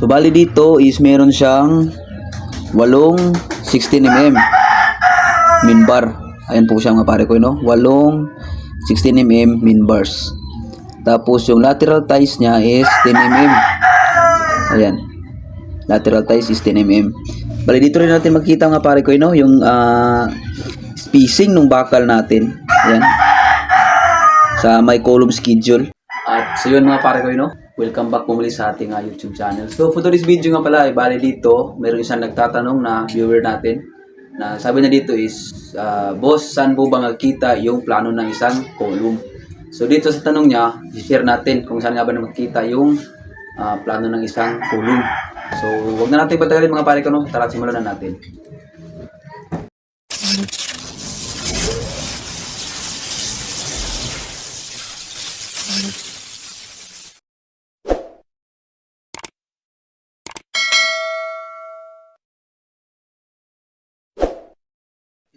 So bali dito is meron siyang 8 16mm min bar. Ayan po siya mga pare ko, no? 8 16mm min bars. Tapos yung lateral ties niya is 10mm. Ayan. Lateral ties is 10mm. Bali dito rin natin makita mga pare ko, no? Yung spacing ng bakal natin. Ayan. Sa may column schedule. At so yun mga pare ko, no? Welcome back po muli sa ating YouTube channel. So for today's video nga pala, bali dito, meron isang nagtatanong na viewer natin. Na sabi na dito is, boss, saan po ba nakikita yung plano ng isang column? So dito sa tanong niya, i-share natin kung saan nga ba makikita yung plano ng isang column. So huwag na natin patagalin mga pare ko, no? Tara, simulan na natin.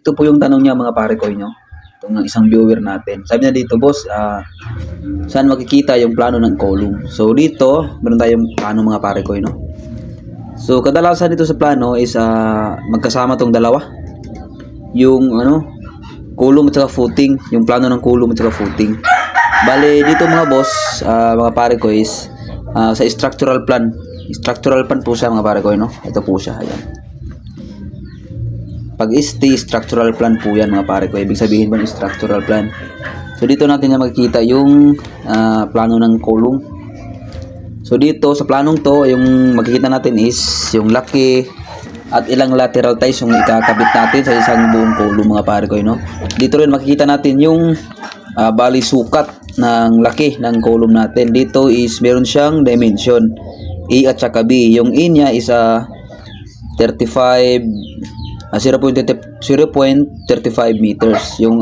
Ito po yung tanong niya mga pare ko, nyo. Itong isang viewer natin. Sabi niya dito, boss, saan makikita yung plano ng column? So dito, meron tayong plano mga pare ko, no? So kadalasan dito sa plano is magkasama tong dalawa. Yung column at saka footing. Yung plano ng column at saka footing. Bale dito mga boss, mga pare ko is sa structural plan. Structural plan po siya mga pare ko, no? Ito po siya, ayan. Pag structural plan po yan mga pare ko. Ibig sabihin ba ng structural plan? So dito natin na makikita yung plano ng column. So dito sa planong to, yung makikita natin is yung laki at ilang lateral ties yung ikakabit natin sa isang buong column mga pare ko, no? Dito rin makikita natin yung bali sukat ng laki ng column natin. Dito is meron siyang dimension A at saka B. Yung A niya is 0.35 meters. Yung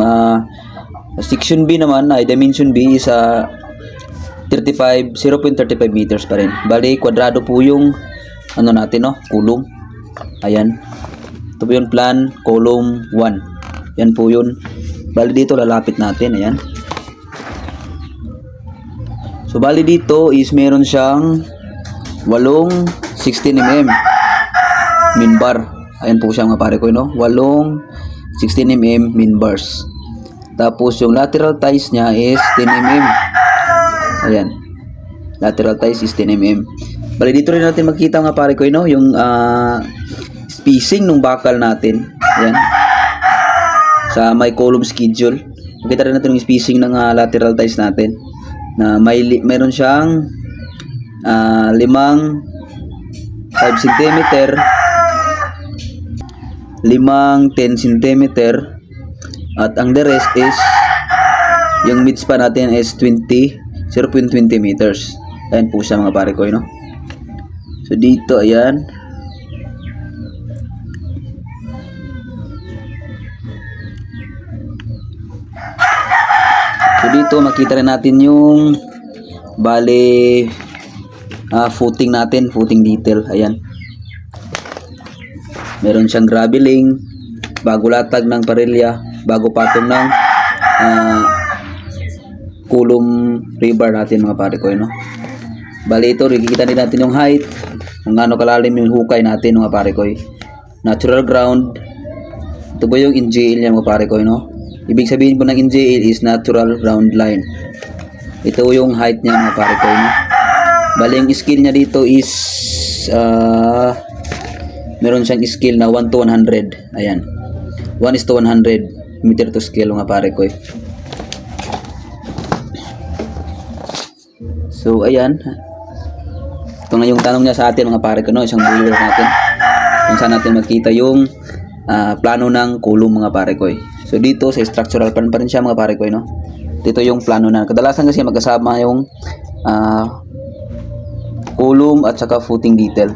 section B naman ay dimension B is 0.35 meters pa rin. Bali kwadrado po yung natin, no, column. Ayan. Ito po yung plan column 1. Yan po yun. Bali dito lalapit natin, ayan. So bali dito is meron siyang 8 16mm min bar. Ayan po siya mga pare ko, no? 8 16mm min bars. Tapos yung lateral ties niya is 10mm. Ayan. Lateral ties is 10mm. Bali dito rin natin makita mga pare ko, no? Yung spacing ng bakal natin. Ayan. Sa may column schedule. Makita rin natin yung spacing ng lateral ties natin. Na mayroon siyang 5 cm, 10 cm, at ang the rest is yung midspan natin is 0.20 meters. Ayan po siya mga pare ko, no? So dito, ayan. So dito makita rin natin yung bale footing natin, footing detail. Ayan. Meron siyang graveling, bago latag ng parilya, bago patong ng column rebar natin mga pare ko, no? Bali ito, kikita din natin yung height, kung gaano kalalim yung hukay natin mga pare ko. Natural ground. Ito po yung NGL niya mga pare ko, no? Ibig sabihin po ng NGL is natural ground line. Ito yung height niya mga pare ko, no? Bali yung scale niya dito is meron siyang scale na 1 to 100. Ayan. 1:100 meter to scale mga pare ko. So ayan. Ito na yung tanong niya sa atin mga pare ko, no? Isang viewer natin. Kung saan natin makita yung plano ng column mga pare ko. So dito sa structural plan pa rin siya mga pare ko, no? Dito yung plano na. Kadalasan kasi magkasama yung column at saka footing detail.